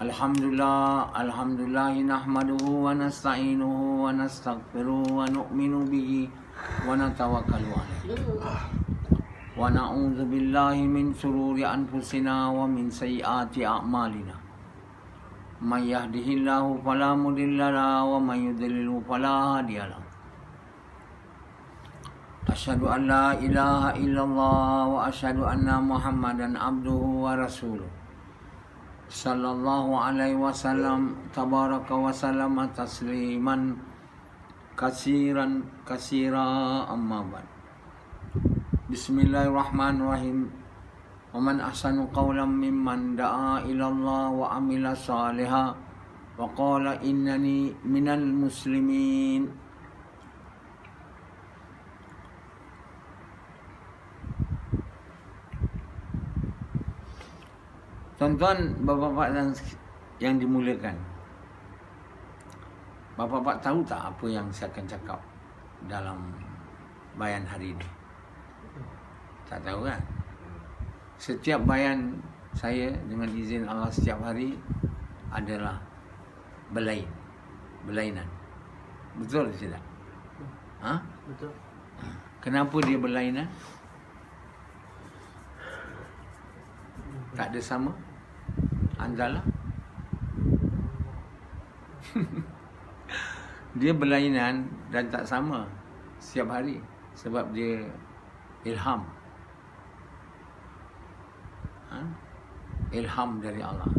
Alhamdulillah nahmaduhu wa nasta'inuhu wa nastaghfiruhu wa nu'minu bihi wa natawakkalu alaihi. Wa na'udzu billahi min shururi anfusina wa min sayyiati a'malina. May yahdihillahu fala mudilla lahu wa may yudlilhu fala hadiya lahu. Asyhadu an la ilaha illallah wa asyhadu anna Muhammadan abduhu wa rasuluh. Sallallahu alaihi wasallam tabaraka wa sallama tasliman kasiran kasira amma ba'd. Bismillahirrahmanirrahim. Wa man ahsanu qawlan mimman da'a ila Allah wa amila salihan wa qala innani minal muslimin. Tuan-tuan, bapak-bapak yang dimuliakan, bapak-bapak tahu tak apa yang saya akan cakap dalam bayan hari ini? Tak tahu kan? Setiap bayan saya dengan izin Allah setiap hari adalah berlainan. Betul tidak? Ha? Betul. Kenapa dia berlainan? Tak ada sama? Anzalah. Dia berlainan dan tak sama setiap hari sebab dia ilham. Ilham dari Allah.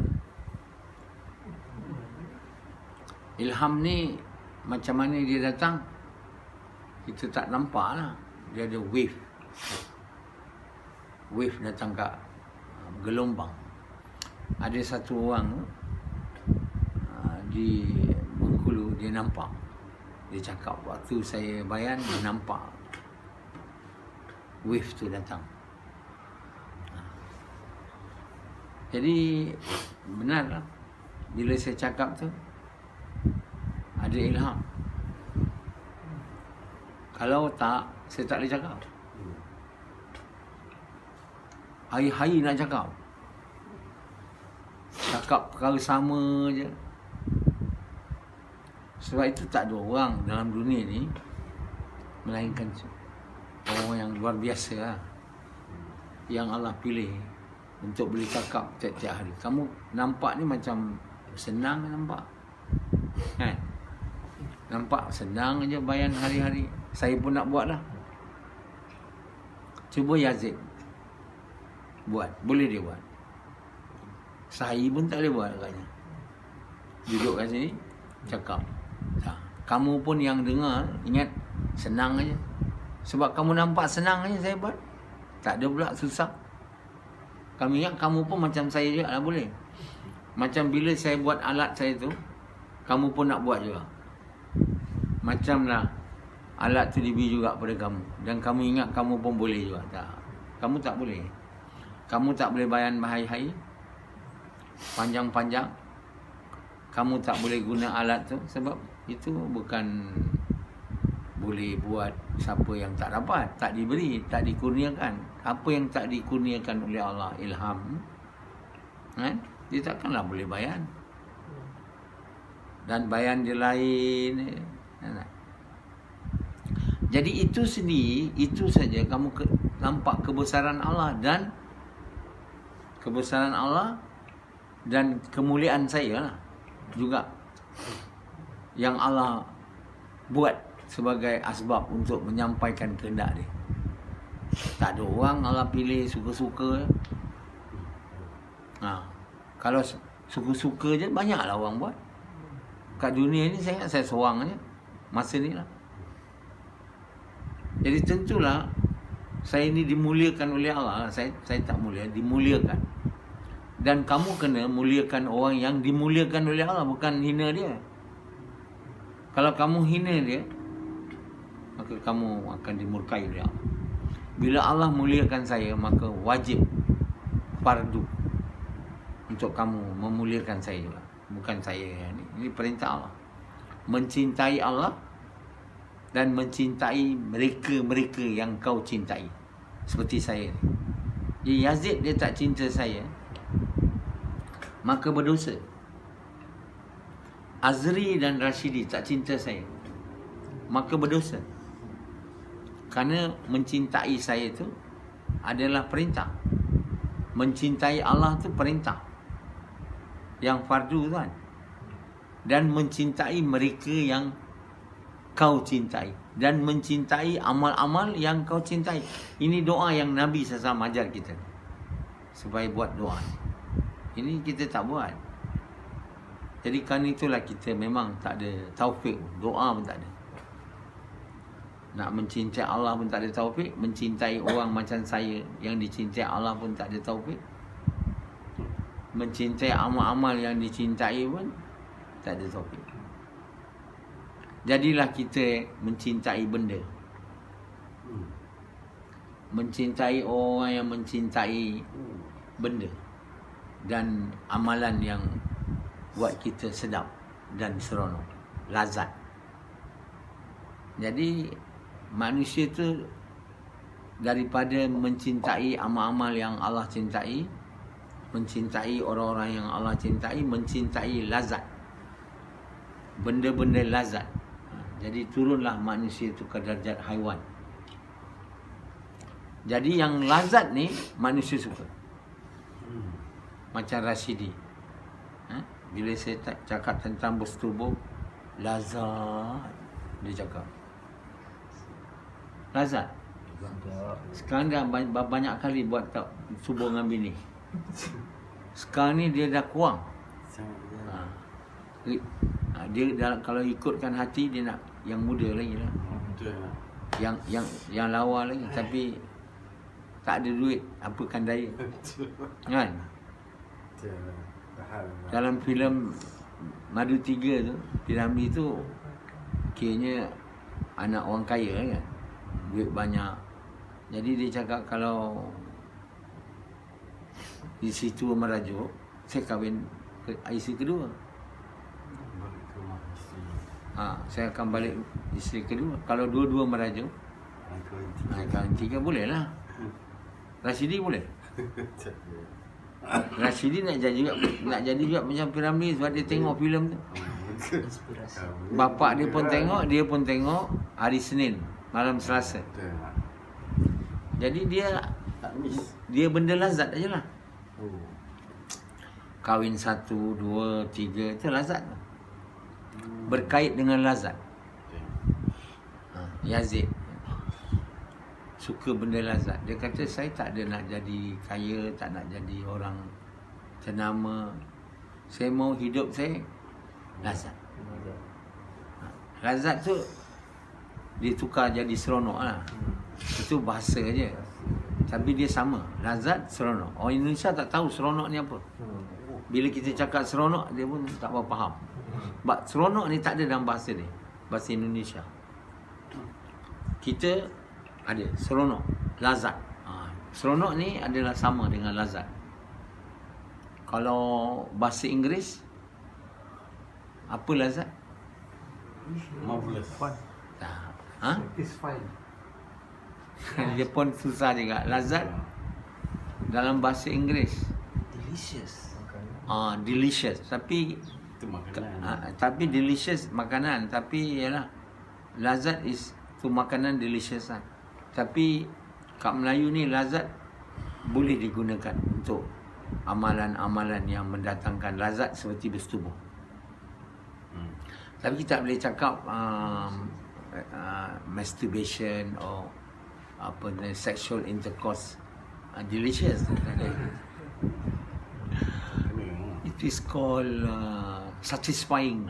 Ilham ni macam mana dia datang? Kita tak nampak lah. Dia ada wave. Wave datang kat gelombang. Ada satu orang di Bengkulu, dia nampak. Dia cakap waktu saya bayan, dia nampak wave tu datang. Jadi benar lah, bila saya cakap tu ada ilham. Kalau tak, saya tak boleh cakap. Hari-hari nak cakap perkara sama je. Sebab itu tak ada orang dalam dunia ni melainkan orang yang luar biasa lah, yang Allah pilih untuk boleh cakap tiap-tiap hari. Kamu nampak ni macam senang nampak kan? Nampak senang je bayan hari-hari. Saya pun nak buat lah. Cuba Yazid buat, boleh dia buat. Saya pun tak boleh buat agaknya. Duduk kat sini cakap. Kamu pun yang dengar, ingat senang aja. Sebab kamu nampak senang aja saya buat. Tak ada pula susah. Kamu ingat kamu pun macam saya juga lah boleh. Macam bila saya buat alat saya tu, kamu pun nak buat juga. Macam lah alat tu diberi juga pada kamu. Dan kamu ingat kamu pun boleh juga. Tak. Kamu tak boleh. Kamu tak boleh bayan bahai-hai panjang-panjang. Kamu tak boleh guna alat tu sebab itu bukan boleh buat siapa yang tak dapat, tak diberi, tak dikurniakan. Apa yang tak dikurniakan oleh Allah, ilham, kan? Dia takkanlah boleh bayan. Dan bayan dia lain. Jadi itu sendiri, itu saja kamu nampak kebesaran Allah dan kemuliaan saya lah juga yang Allah buat sebagai asbab untuk menyampaikan kehendak dia. Tak ada orang Allah pilih suka-suka. Kalau suka-suka je banyaklah orang buat. Kat dunia ni saya ingat saya seorang je masa ni lah. Jadi tentulah saya ni dimuliakan oleh Allah. Saya tak mulia, dimuliakan. Dan kamu kena muliakan orang yang dimuliakan oleh Allah, bukan hina dia. Kalau kamu hina dia, maka kamu akan dimurkai oleh Allah. Bila Allah muliakan saya, maka wajib, fardu untuk kamu memuliakan saya juga. Bukan saya ni. Ini perintah Allah. Mencintai Allah dan mencintai mereka-mereka yang kau cintai. Seperti saya ni. Yazid dia tak cinta saya, maka berdosa. Azri dan Rashidi tak cinta saya, maka berdosa. Kerana mencintai saya itu adalah perintah. Mencintai Allah tu perintah yang fardu kan. Dan mencintai mereka yang kau cintai, dan mencintai amal-amal yang kau cintai. Ini doa yang Nabi SAW ajar kita, supaya buat doa. Ini kita tak buat. Jadi kan itulah kita memang tak ada taufik. Doa pun tak ada. Nak mencintai Allah pun tak ada taufik. Mencintai orang macam saya yang dicintai Allah pun tak ada taufik. Mencintai amal-amal yang dicintai pun tak ada taufik. Jadilah kita mencintai benda. Mencintai orang yang mencintai benda. Dan amalan yang buat kita sedap dan seronok, lazat. Jadi manusia tu daripada mencintai amal-amal yang Allah cintai, mencintai orang-orang yang Allah cintai, mencintai lazat, benda-benda lazat. Jadi turunlah manusia itu ke darjat haiwan. Jadi yang lazat ni manusia suka. Macam Rashidi, bila saya cakap tentang bersetubuh, lazat, dia cakap lazat. Sekarang dah banyak kali buat tak subuh dengan bini. Sekarang ni dia dah kurang. Dia dah, kalau ikutkan hati, dia nak yang muda lagi lah. Yang lawa lagi. Tapi tak ada duit, apakan daya. Kan? Dalam filem Madu 3 tu, Piramli tu kiranya anak orang kaya kan, duit banyak. Jadi dia cakap kalau di situ merajuk, saya kahwin isteri kedua. Saya akan balik isteri kedua. Kalau dua-dua merajuk, kahwin tiga boleh lah. Rashidi boleh. Rashidi nak jadi juga macam Piramli sebab dia tengok filem tu. Bapak dia pun tengok, dia pun tengok hari Senin, malam Selasa. Jadi dia benda lazat aje lah. Kahwin 1, 2, 3 itu lazat. Berkait dengan lazat. Yazid suka benda lazat. Dia kata saya tak ada nak jadi kaya, tak nak jadi orang ternama. Saya mau hidup saya lazat. Lazat tu dia tukar jadi seronok lah. Itu bahasa je. Tapi dia sama. Lazat, seronok. Orang Indonesia tak tahu seronok ni apa. Bila kita cakap seronok, dia pun tak apa faham. Sebab seronok ni tak ada dalam bahasa dia, bahasa Indonesia. Kita ada seronok, lazat. Seronok ni adalah sama dengan lazat. Kalau bahasa Inggeris, apa lazat? Marvelous. Fun. It's fine. Dia pun susah juga. Lazat dalam bahasa Inggeris Delicious. delicious. Tapi Itu makanan. tapi delicious makanan. Tapi ialah lazat is tu makanan delicious lah. Tapi kat Melayu ni lazat boleh digunakan untuk amalan-amalan yang mendatangkan lazat seperti bersetubuh. Tapi kita boleh cakap masturbation or sexual intercourse delicious. It is called satisfying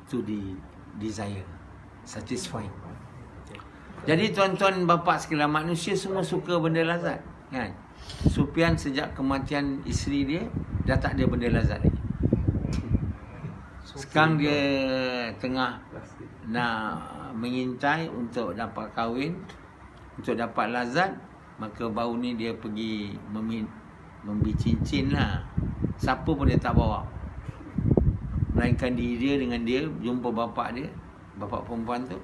to the desire. Satisfying. Jadi tuan-tuan bapa sekalian, manusia semua suka benda lazat, kan? Sufyan sejak kematian isteri dia dah tak ada benda lazat lagi. Sekarang dia tengah nak mengintai untuk dapat kahwin, untuk dapat lazat. Maka baru ni dia pergi membeli cincin lah. Siapa pun dia tak bawa, melainkan diri dia dengan dia jumpa bapak dia, bapak perempuan tu.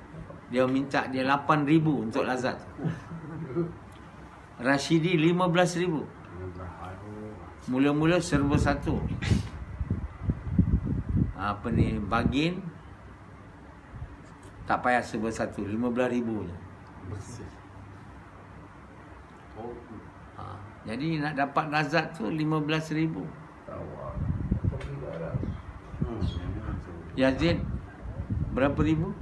Dia minta dia 8,000 untuk lazat. Rashidi 15,000. Mula-mula serba satu. Bagin, tak payah sebersatu, 15,000 je. Bersih. Oh, Jadi nak dapat lazat tu 15,000. memang tu. Yazid berapa ribu?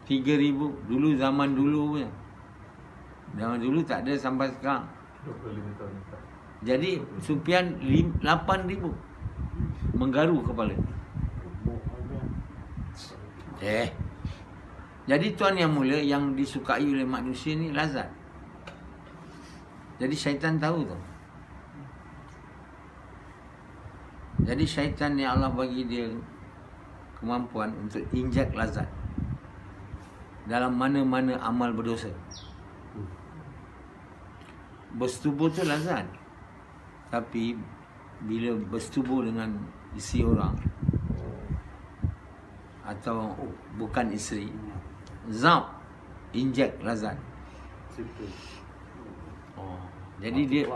3,000. Dulu zaman dulu punya. Zaman dulu tak ada sampai sekarang. 25 tahun. Jadi Sufyan 8,000. Menggaru kepala. Jadi tuan yang mulia, yang disukai oleh manusia ni lazat. Jadi syaitan tahu tu. Jadi syaitan ni Allah bagi dia kemampuan untuk injek lazat dalam mana-mana amal berdosa. Bersetubuh tu lazat. Tapi bila bersetubuh dengan isteri orang atau bukan isteri, zap, injek lazat. Situ. Jadi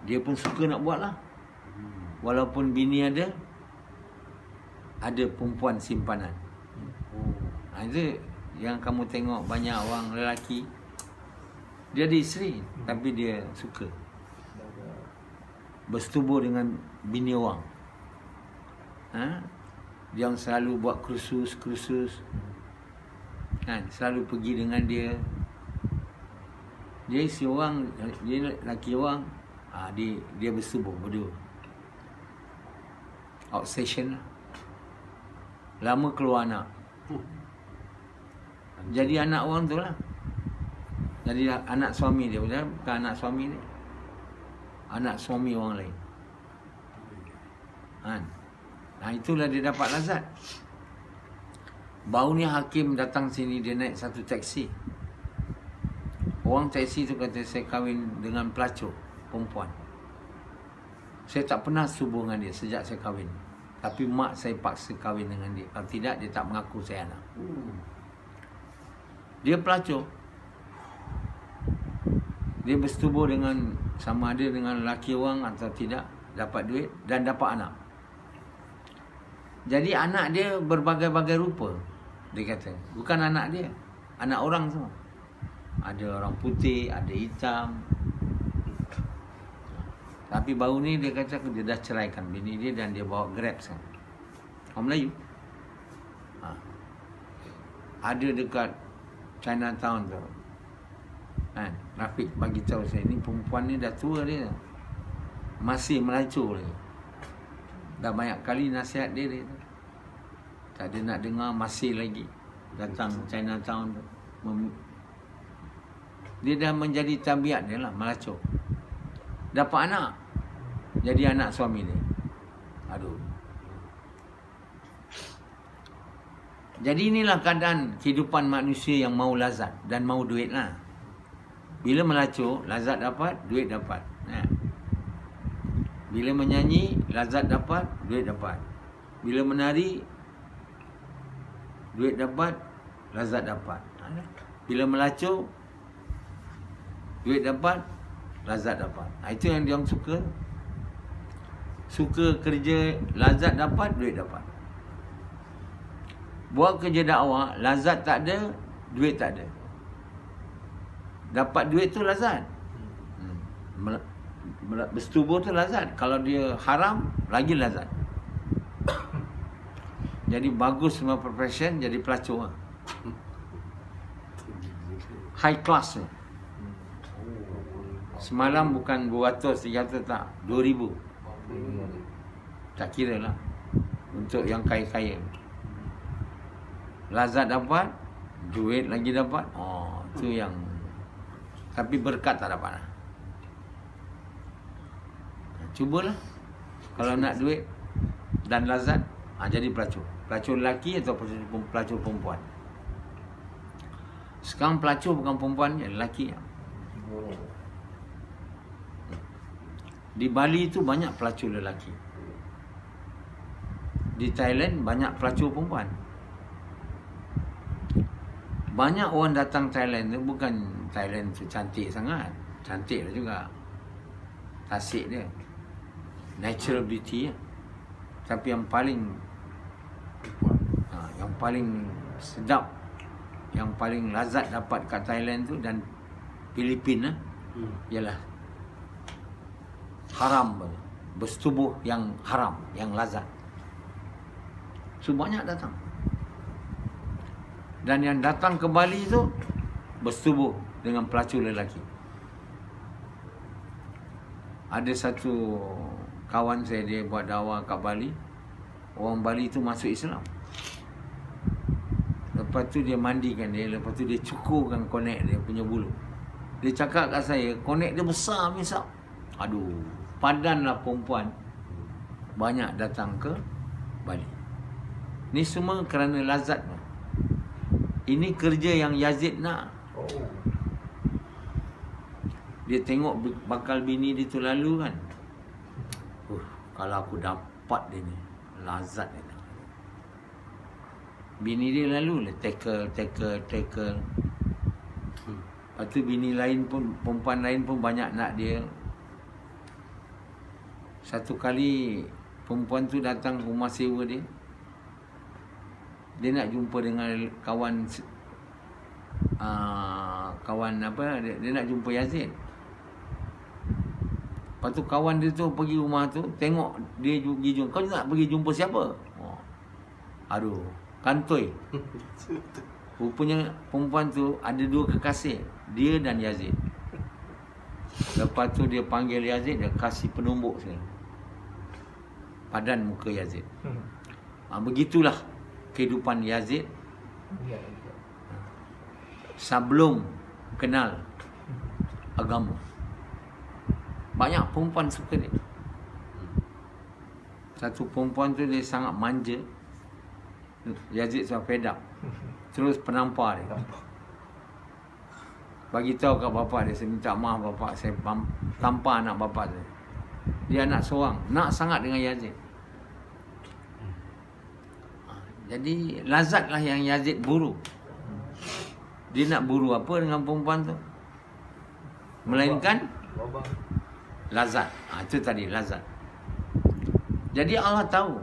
dia pun suka nak buat lah. Walaupun bini ada perempuan simpanan. Itu yang kamu tengok banyak orang lelaki, dia ada isteri tapi dia suka bersetubuh dengan bini orang. Dia selalu buat kursus, selalu pergi dengan dia. Dia isteri orang, dia lelaki orang, dia bersetubuh berdua. Obsession lah. Lama keluar anak. Jadi anak orang tu lah. Jadi anak suami dia, bukan anak suami dia. Anak suami orang lain. Itulah dia dapat lazat. Baru ni hakim datang sini, dia naik satu taksi. Orang taksi tu kata, saya kahwin dengan pelacur perempuan. Saya tak pernah setubuh dengan dia sejak saya kahwin. Tapi mak saya paksa kahwin dengan dia. Kalau tidak, dia tak mengaku saya anak. Dia pelacur. Dia bersetubuh dengan, sama ada dengan lelaki orang atau tidak, dapat duit dan dapat anak. Jadi anak dia berbagai-bagai rupa. Dia kata, bukan anak dia, anak orang semua. Ada orang putih, ada hitam. Tapi baru ni dia kata dia dah ceraikan bini dia dan dia bawa Grab sekarang. Orang Melayu. Ada dekat Chinatown tu. Rafiq bagi tahu saya, ni perempuan ni dah tua dia, masih melacur lagi. Dah banyak kali nasihat dia tak ada nak dengar, masih lagi datang Chinatown tu. Dia dah menjadi tabiat dia lah, melacur. Dapat anak, jadi anak suami dia. Aduh. Jadi inilah keadaan kehidupan manusia yang mau lazat dan mau duit lah. Bila melacur, lazat dapat, duit dapat. Bila menyanyi, lazat dapat, duit dapat. Bila menari, duit dapat, lazat dapat. Bila melacur, duit dapat, lazat dapat. Itu yang dia orang suka. Suka kerja, lazat dapat, duit dapat. Buat kerja dakwah, lazat tak ada, duit tak ada. Dapat duit tu lazat. Bersetubuh tu lazat. Kalau dia haram, lagi lazat. Jadi bagus semua profession, jadi pelacur. High class ni. Semalam bukan 200, 300 tak, 2,000. Tak kira lah. Untuk yang kaya-kaya. Lazat dapat, duit lagi dapat. Itu yang, tapi berkat tak dapat lah. Cubalah. Kalau nak duit dan lazat, jadi pelacur. Pelacur lelaki atau pelacur perempuan. Sekarang pelacur bukan perempuan, lelaki. Di Bali tu banyak pelacur lelaki. Di Thailand banyak pelacur perempuan. Banyak orang datang Thailand tu, bukan Thailand tu cantik sangat. Cantik lah juga. Tasik dia. Natural beauty ya. Tapi yang paling yang paling sedap, yang paling lazat dapat kat Thailand tu dan Filipina ialah haram, bersetubuh yang haram, yang lazat. So banyak datang. Dan yang datang ke Bali tu bersetubuh dengan pelacur lelaki. Ada satu kawan saya, dia buat dakwah kat Bali. Orang Bali tu masuk Islam. Lepas tu dia mandikan dia, lepas tu dia cukurkan konek dia punya bulu. Dia cakap kat saya, konek dia besar misap. Aduh, padanlah perempuan banyak datang ke Bali. Ni semua kerana lazat. Ini kerja yang Yazid nak. Dia tengok bakal bini dia tu lalu kan. Kalau aku dapat dia ni, lazat dia. Bini dia lalu lah tackle. Lepas tu bini lain pun, perempuan lain pun banyak nak dia. Satu kali perempuan tu datang ke rumah sewa dia. Dia nak jumpa dengan kawan dia nak jumpa Yazid. Lepas tu kawan dia tu pergi rumah tu, tengok dia pergi jumpa. Kau nak pergi jumpa siapa? Aduh, kantoi. Rupanya perempuan tu ada dua kekasih, dia dan Yazid. Lepas tu dia panggil Yazid, dia kasih penumbuk sini, padan muka Yazid. Begitulah kehidupan Yazid sebelum kenal agama. Banyak perempuan suka dia. Satu perempuan tu dia sangat manja. Yazid sudah fed up. Terus penampar dia. Bagi tahu kat bapak dia, saya minta maaf bapak, saya tampar anak bapak saya. Dia anak seorang, nak sangat dengan Yazid. Jadi lazatlah yang Yazid buru. Dia nak buru apa dengan perempuan tu? Melainkan lazat. Itu tadi lazat. Jadi Allah tahu,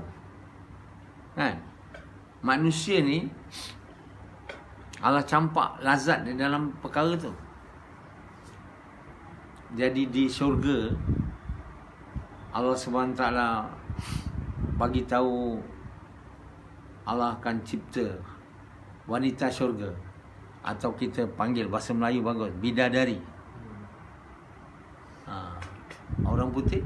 kan, manusia ni Allah campak lazat di dalam perkara tu. Jadi di syurga Allah SWT bagi tahu, Allah akan cipta wanita syurga, atau kita panggil bahasa Melayu bagus, bidadari. Orang putih,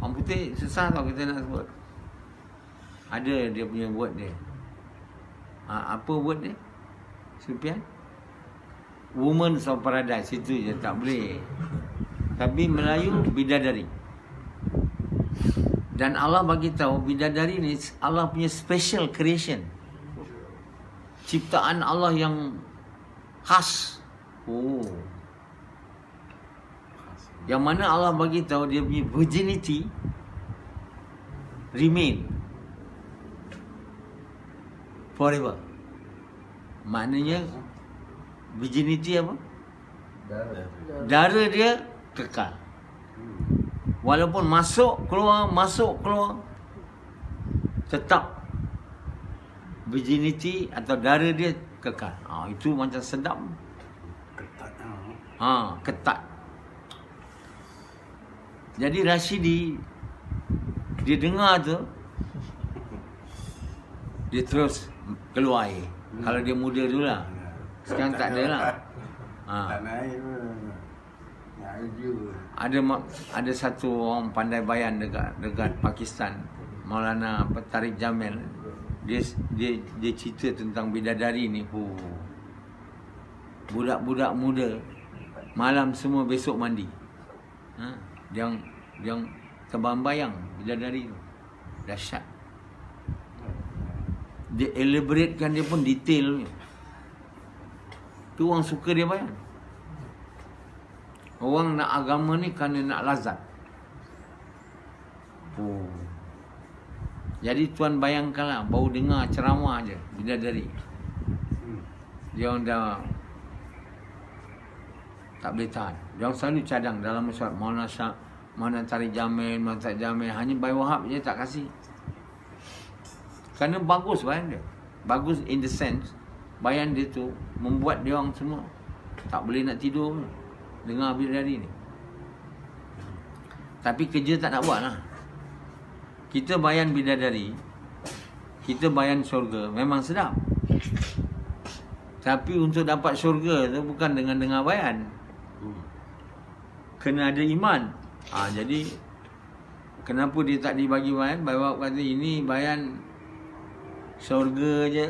orang putih susah tau kita nak sebut. Ada dia punya word dia. Apa word dia, Sufian? Woman of Paradise, itu je tak boleh. Tapi Melayu bidadari. Dan Allah bagi tahu bidadari ni Allah punya special creation. Ciptaan Allah yang khas. Yang mana Allah bagi tahu dia punya virginity remain forever. Maknanya virginity apa? Dara dia kekal. Walaupun masuk keluar tetap virginity atau dara dia kekal. Itu macam sedap. Ketat. Jadi Rashidi, dia dengar tu, dia terus keluar air. Kalau dia muda dulu lah. Sekarang tak ada lah. Tak naik pun. Ada satu orang pandai bayan dekat Pakistan, Maulana Tariq Jamil. Dia cerita tentang bidadari ni. Budak-budak muda malam semua besok mandi. Yang terbayang bidadari tu. Dahsyat. Dia elaboratekan dia pun detail ni. Tu orang suka dia bayang. Orang nak agama ni kerana nak lazat. Jadi tuan bayangkanlah, baru dengar ceramah je bidadari. Dia orang dah tak boleh tahan. Dia orang selalu cadang dalam surat mana tarik jamin, mana tak jamin. Hanya Bayi Wahab je tak kasih. Kerana bagus bayan dia. Bagus in the sense, bayan dia tu membuat dia orang semua tak boleh nak tidur pun dengar bidadari ni. Tapi kerja tak nak buat lah. Kita bayan bidadari, kita bayan syurga, memang sedap. Tapi untuk dapat syurga tu bukan dengan dengar bayan. Kena ada iman. Jadi kenapa dia tak dibagi bayan? Bayi Wahab kata ini bayan syurga je.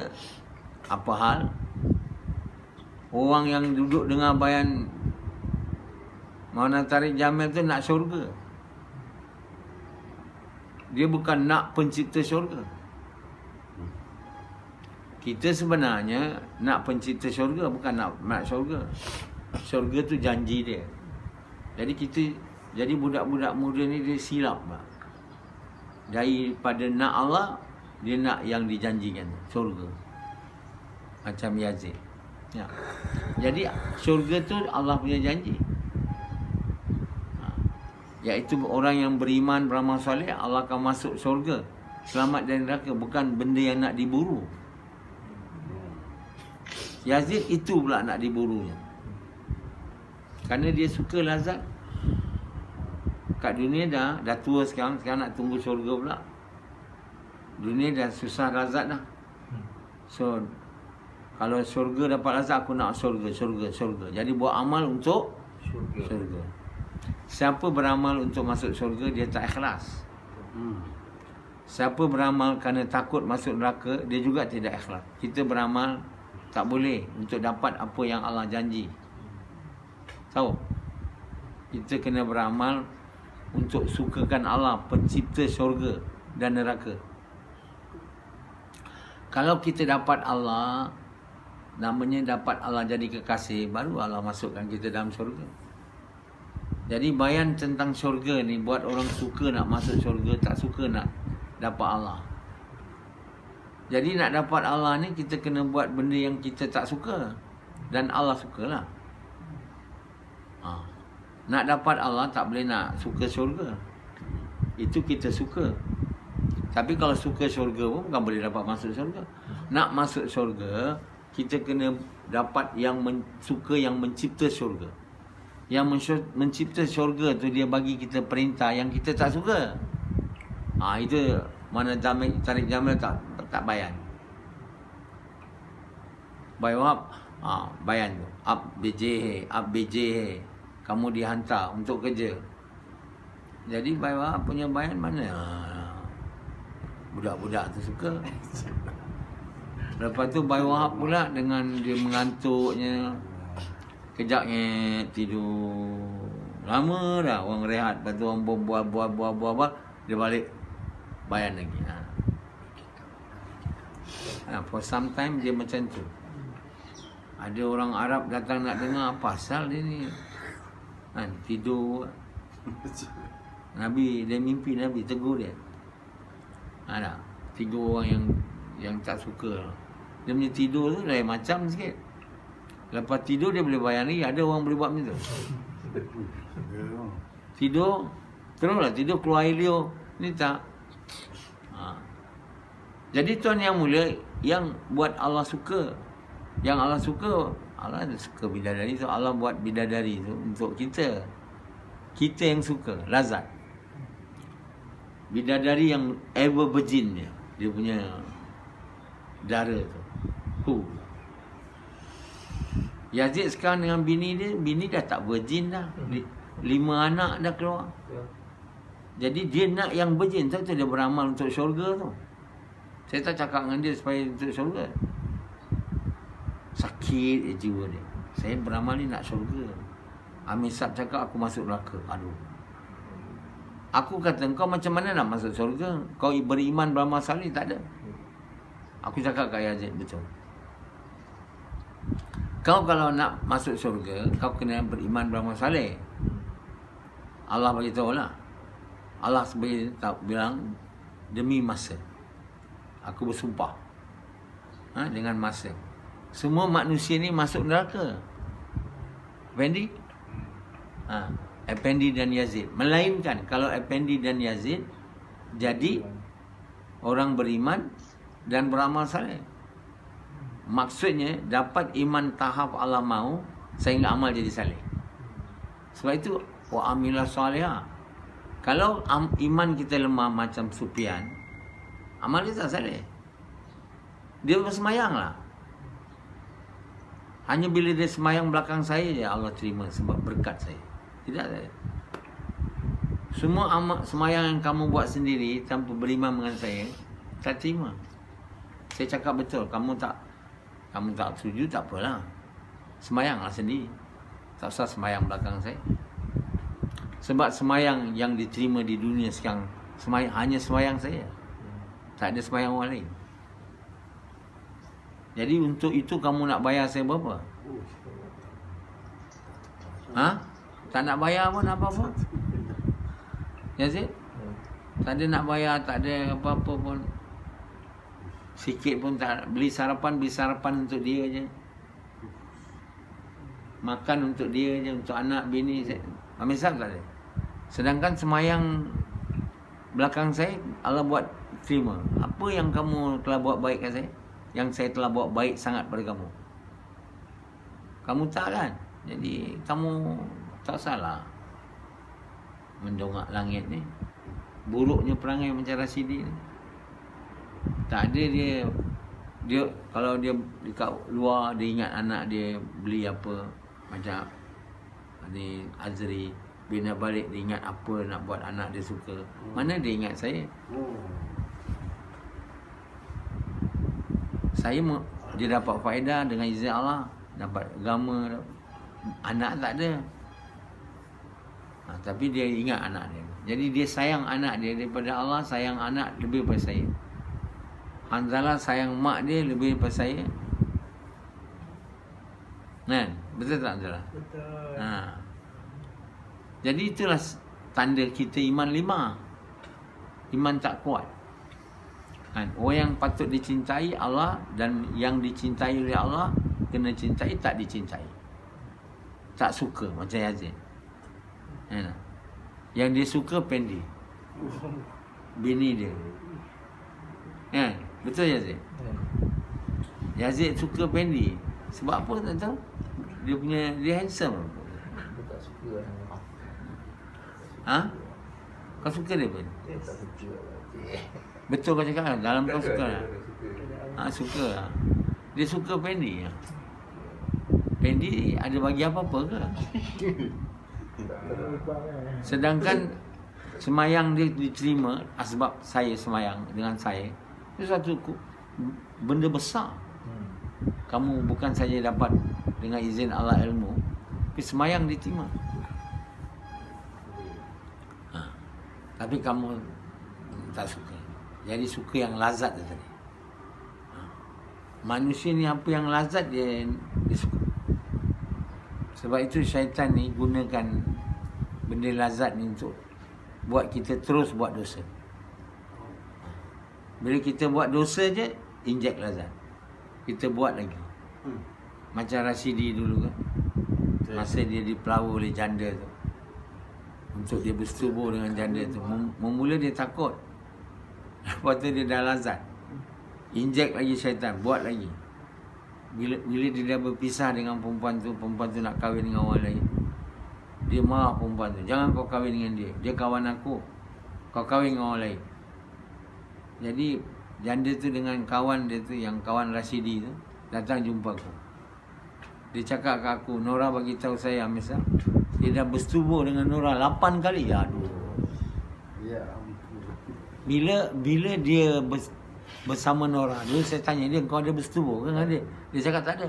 Apa hal? Orang yang duduk dengar bayan mana tarik jamin tu nak syurga. Dia bukan nak pencipta syurga. Kita sebenarnya nak pencipta syurga, bukan nak syurga. Syurga tu janji dia. Jadi budak-budak muda ni dia silap lah. Daripada nak Allah, dia nak yang dijanjikan, syurga. Macam Yazid. Ya. Jadi syurga tu Allah punya janji. Iaitu orang yang beriman, beramal soleh, Allah akan masuk syurga, selamat dari neraka, bukan benda yang nak diburu. Yazid itu pula nak diburunya. Kerana dia suka lazat. Kat dunia dah tua sekarang nak tunggu syurga pula. Dunia dah susah lazat dah. So kalau syurga dapat lazat, aku nak syurga. Jadi buat amal untuk syurga. Siapa beramal untuk masuk syurga, dia tak ikhlas. Siapa beramal kerana takut masuk neraka, dia juga tidak ikhlas. Kita beramal tak boleh untuk dapat apa yang Allah janji. Tahu? Kita kena beramal untuk sukakan Allah, pencipta syurga dan neraka. Kalau kita dapat Allah, namanya dapat Allah jadi kekasih, baru Allah masukkan kita dalam syurga. Jadi bayan tentang syurga ni buat orang suka nak masuk syurga, tak suka nak dapat Allah. Jadi nak dapat Allah ni kita kena buat benda yang kita tak suka, dan Allah sukalah. Nak dapat Allah tak boleh nak suka syurga. Itu kita suka. Tapi kalau suka syurga pun bukan boleh dapat masuk syurga. Nak masuk syurga, kita kena dapat yang suka yang mencipta syurga. Yang mencipta syurga tu dia bagi kita perintah yang kita tak suka. Itu mana tarik jamal tak bayan. Bayi Wahab bayan tu. Ab BJ, kamu dihantar untuk kerja. Jadi Bayi Wahab punya bayan mana? Budak-budak tu suka. Lepas tu Bayi Wahab pula dengan dia mengantuknya, kejapnya tidur. Lama dah orang rehat. Lepas tu orang buat, dia balik bayan lagi. For some time dia macam tu. Ada orang Arab datang nak dengar, apa asal dia ni? Tidur. Nabi, dia mimpi Nabi tegur dia. Ada 3 orang yang tak suka. Dia punya tidur tu lain macam sikit. Lepas tidur dia boleh bayang lagi. Ada orang boleh buat macam tu. Tidur, teruslah tidur keluar air liur. Ni tak. Jadi tuan yang mulia, yang buat Allah suka, yang Allah suka, Allah suka bidadari tu. Allah buat bidadari tu untuk kita. Kita yang suka, lazat. Bidadari yang ever virgin dia punya dara tu. Yazid sekarang dengan bini dia, bini dah tak virgin dah. 5 anak dah keluar. Jadi dia nak yang virgin. Sebab tu dia beramal untuk syurga tu. Saya tak cakap dengan dia supaya untuk syurga. Sakit jiwa dia. Saya beramal ni nak syurga. Amin Sab cakap aku masuk neraka. Aduh. Aku kata, kau macam mana nak masuk syurga? Kau beriman beramal salih? Tak ada. Aku cakap kat Yazid, betul. Kau kalau nak masuk syurga, kau kena beriman beramal saleh. Allah beritahu lah. Allah sebagai bilang, demi masa, aku bersumpah dengan masa. Semua manusia ni masuk neraka. Fendi? Effendi dan Yazid. Melainkan kalau Effendi dan Yazid jadi orang beriman dan beramal saleh. Maksudnya dapat iman tahap Allah mahu sehingga amal jadi saleh. Sebab itu wa amilah salihah. Kalau iman kita lemah macam Sufyan, amal kita saleh. Dia bersemayang lah. Hanya bila dia semayang belakang saya je Allah terima sebab berkat saya. Tidak saya. Semua amal semayang yang kamu buat sendiri tanpa beriman dengan saya, tak terima. Saya cakap betul, kamu tak setuju tak apalah. Semayanglah sendiri. Tak usah semayang belakang saya. Sebab semayang yang diterima di dunia sekarang hanya semayang saya. Tak ada semayang orang lain. Jadi untuk itu kamu nak bayar saya berapa? Ha? Tak nak bayar pun apa-apa. Yazid? Tak ada nak bayar, tak ada apa-apa pun. Sikit pun tak. Beli sarapan untuk dia je. Makan untuk dia je, untuk anak, bini. Misal tak ada. Sedangkan semayang belakang saya, Allah buat terima. Apa yang kamu telah buat baik kat saya? Yang saya telah buat baik sangat pada kamu. Kamu tak kan? Jadi kamu tak salah mendongak langit ni. Buruknya perangai macam Rasidi ni. Tak ada dia kalau dia dekat luar dia ingat anak dia beli apa, macam ni Azri bila balik dia ingat apa nak buat anak dia suka. Mana dia ingat saya? Dia dapat faedah dengan izin Allah, dapat agama, anak tak ada. Tapi dia ingat anak dia. Jadi dia sayang anak dia daripada Allah, sayang anak lebih daripada saya. Hanzalah sayang mak dia lebih daripada saya. Kan? Betul tak Hanzalah? Betul. Jadi itulah tanda kita iman lemah. Iman tak kuat. Kan? Orang yang patut dicintai Allah dan yang dicintai oleh Allah kena cintai, tak dicintai. Tak suka macam Yazid. Yang dia suka Pendi, bini dia. Betul Yazid? Yazid suka Pendi. Sebab apa tak tahu? Dia handsome. Dia tak suka. Kau suka dia pun? Dia tak suka. Betul kau cakap kan? Dalam kau suka lah. Suka lah. Dia suka Pendi. Pendi ada bagi apa-apa ke? Sedangkan semayang dia diterima sebab saya semayang dengan saya. Itu satu benda besar. Kamu bukan saja dapat dengan izin Allah ilmu, tapi semayang diterima. Tapi kamu tak suka. Jadi suka yang lazat tadi. Manusia ni apa yang lazat dia suka. Sebab itu syaitan ni gunakan benda lazat ni untuk buat kita terus buat dosa. Bila kita buat dosa je, injek lazat. Kita buat lagi. Macam Rasidi dulu kan. Masa dia dipelawa oleh janda tu. Untuk dia bersetubuh dengan janda tu. Memula dia takut. Lepas tu dia dah lazat. Injek lagi syaitan, buat lagi. Bila dia dah berpisah dengan perempuan tu nak kahwin dengan orang lain. Dia marah perempuan tu. Jangan kau kahwin dengan dia. Dia kawan aku. Kau kahwin dengan orang lain. Jadi janda tu dengan kawan dia tu, yang kawan Rasidi tu, datang jumpa aku. Dia cakap ke aku, Nora bagi tahu saya Misal, dia dah bersetubuh dengan Nora 8 kali. Aduh. Ya. Bila dia bersama Nora, dulu saya tanya dia, kau ada bersetubuh ke dengan dia? Dia cakap tak ada.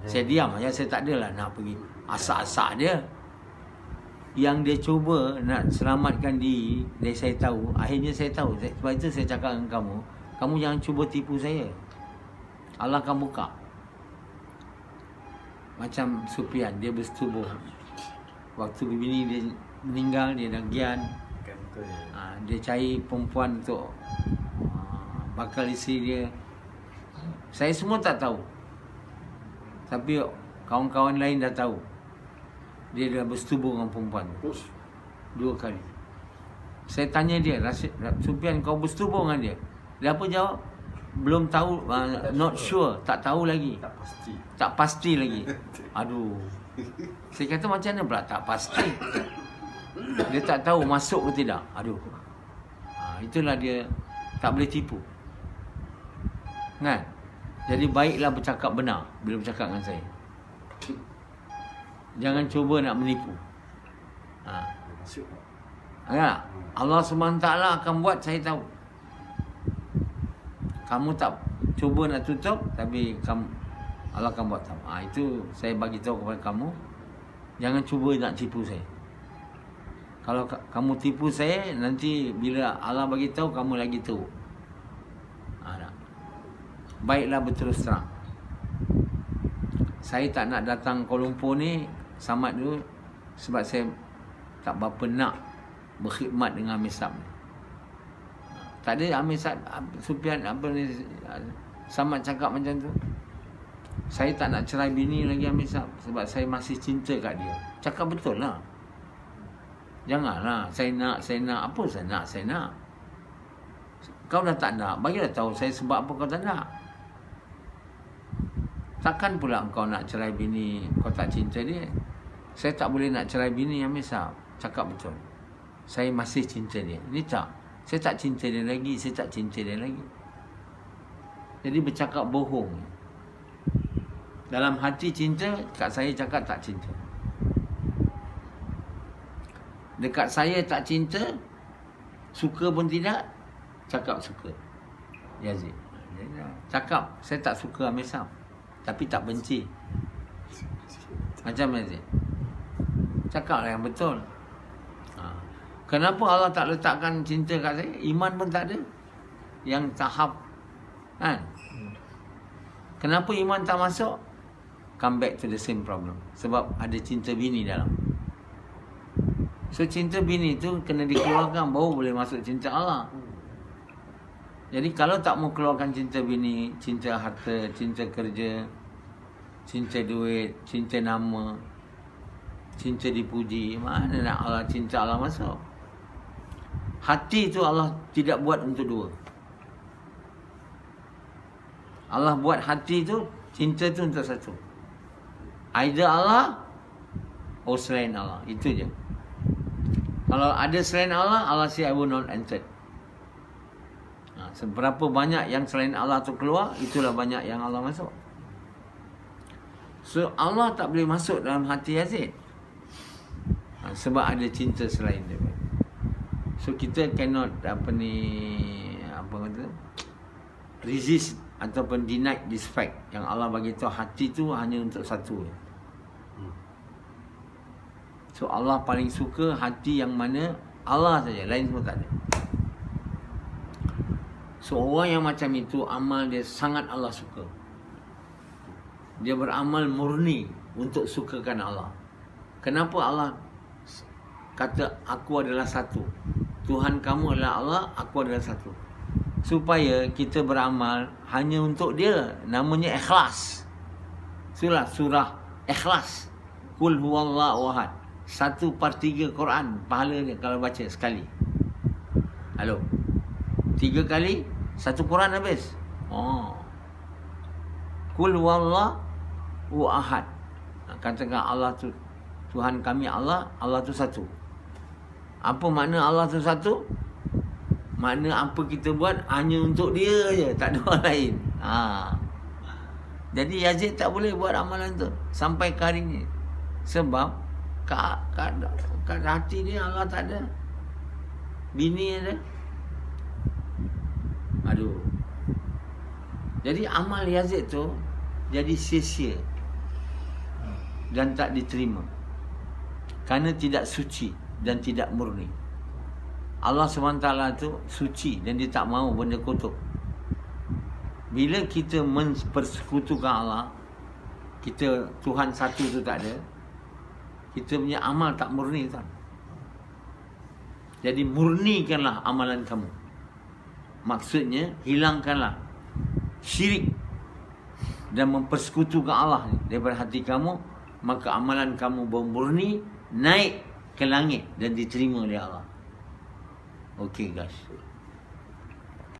Saya diam aja, saya tak adalah nak pergi asak-asak dia. Yang dia cuba nak selamatkan diri, dia saya tahu. Akhirnya saya tahu. Sebab itu saya cakap dengan kamu jangan cuba tipu saya. Allah akan buka. Macam Sufyan, dia bersetubuh. Waktu bini dia meninggal, dia dah gian. Dia cari perempuan untuk bakal isteri dia. Saya semua tak tahu. Tapi kawan-kawan lain dah tahu. Dia dah bersetubuh dengan perempuan tu. 2 kali. Saya tanya dia, Sufyan, kau bersetubuh dengan dia? Dia apa jawab? Belum tahu, not sure, tak tahu lagi. Tak pasti. Tak pasti lagi. Aduh. Saya kata macam mana pula tak pasti? Dia tak tahu masuk ke tidak. Aduh. Itulah dia tak boleh tipu. Kan? Jadi baiklah bercakap benar bila bercakap dengan saya. Jangan cuba nak menipu. Masuk. Ya, Allah SWT akan buat, saya tahu. Kamu tak cuba nak tutup, tapi Allah akan buat tahu. Itu saya bagi tahu kepada kamu. Jangan cuba nak tipu saya. Kalau kamu tipu saya, nanti bila Allah bagi tahu, kamu lagi tahu. Baiklah berterus terang. Saya tak nak datang Kuala Lumpur ni, Samad dulu, sebab saya tak berapa nak berkhidmat dengan Amir Sab ni. Tak ada Amir Sab, Sufyan apa ni, Samad cakap macam tu. Saya tak nak cerai bini lagi Amir Sab, sebab saya masih cinta kat dia. Cakap betul lah. Janganlah saya nak, apa saya nak. Kau dah tak nak, bagilah tahu saya sebab apa kau tak nak. Takkan pula kau nak cerai bini, kau tak cinta dia. Saya tak boleh nak cerai bini Amir Sab. Cakap betul. Saya masih cinta dia. Ni tak. Saya tak cinta dia lagi. Saya tak cinta dia lagi. Jadi bercakap bohong. Dalam hati cinta, kat saya cakap tak cinta. Dekat saya tak cinta, suka pun tidak, cakap suka. Yazid. Cakap, saya tak suka Amir Sab, tapi tak benci. Macam Yazid. Cakaplah yang betul. Kenapa Allah tak letakkan cinta kat saya? Iman pun tak ada. Yang tahap. Kan? Kenapa iman tak masuk? Come back to the same problem. Sebab ada cinta bini dalam. So cinta bini tu kena dikeluarkan, baru boleh masuk cinta Allah. Jadi kalau tak mau keluarkan cinta bini, cinta harta, cinta kerja, cinta duit, cinta nama, cinta dipuji, mana nak Allah, cinta Allah masuk? Hati tu Allah tidak buat untuk dua. Allah buat hati tu, cinta tu untuk satu. Either Allah or selain Allah. Itu je. Kalau ada selain Allah, Allah say I will not enter. Seberapa banyak yang selain Allah tu keluar, itulah banyak yang Allah masuk. So Allah tak boleh masuk dalam hati Yazid. Sebab ada cinta selain dia. So kita cannot resist ataupun deny this fact yang Allah bagi tahu hati tu hanya untuk satu. So Allah paling suka hati yang mana Allah saja, lain semua tak ada. So orang yang macam itu, amal dia sangat Allah suka. Dia beramal murni untuk sukakan Allah. Kenapa Allah kata aku adalah satu? Tuhan kamu adalah Allah, aku adalah satu. Supaya kita beramal hanya untuk dia. Namanya ikhlas. Surah Ikhlas. Qul huwallahu ahad. 1/3 Quran pahala dia kalau baca sekali. Halo. 3 kali 1 Quran habis. Qul huwallahu ahad. Katakan Allah tu Tuhan kami Allah, Allah tu satu. Apa makna Allah tu satu? Makna apa kita buat hanya untuk dia je, tak ada orang lain. Jadi Yazid tak boleh buat amalan tu sampai ke hari ni. Sebab kat hati dia Allah tak ada. Bini ada. Aduh. Jadi amal Yazid tu jadi sia-sia dan tak diterima. Kerana tidak suci dan tidak murni. Allah SWT tu suci dan dia tak mahu benda kotor. Bila kita mempersekutukan Allah, kita Tuhan satu tu tak ada, kita punya amal tak murni tak. Jadi murnikanlah amalan kamu. Maksudnya hilangkanlah syirik dan mempersekutukan Allah daripada hati kamu, maka amalan kamu bermurni, naik ke langit dan diterima oleh Allah. Okey guys.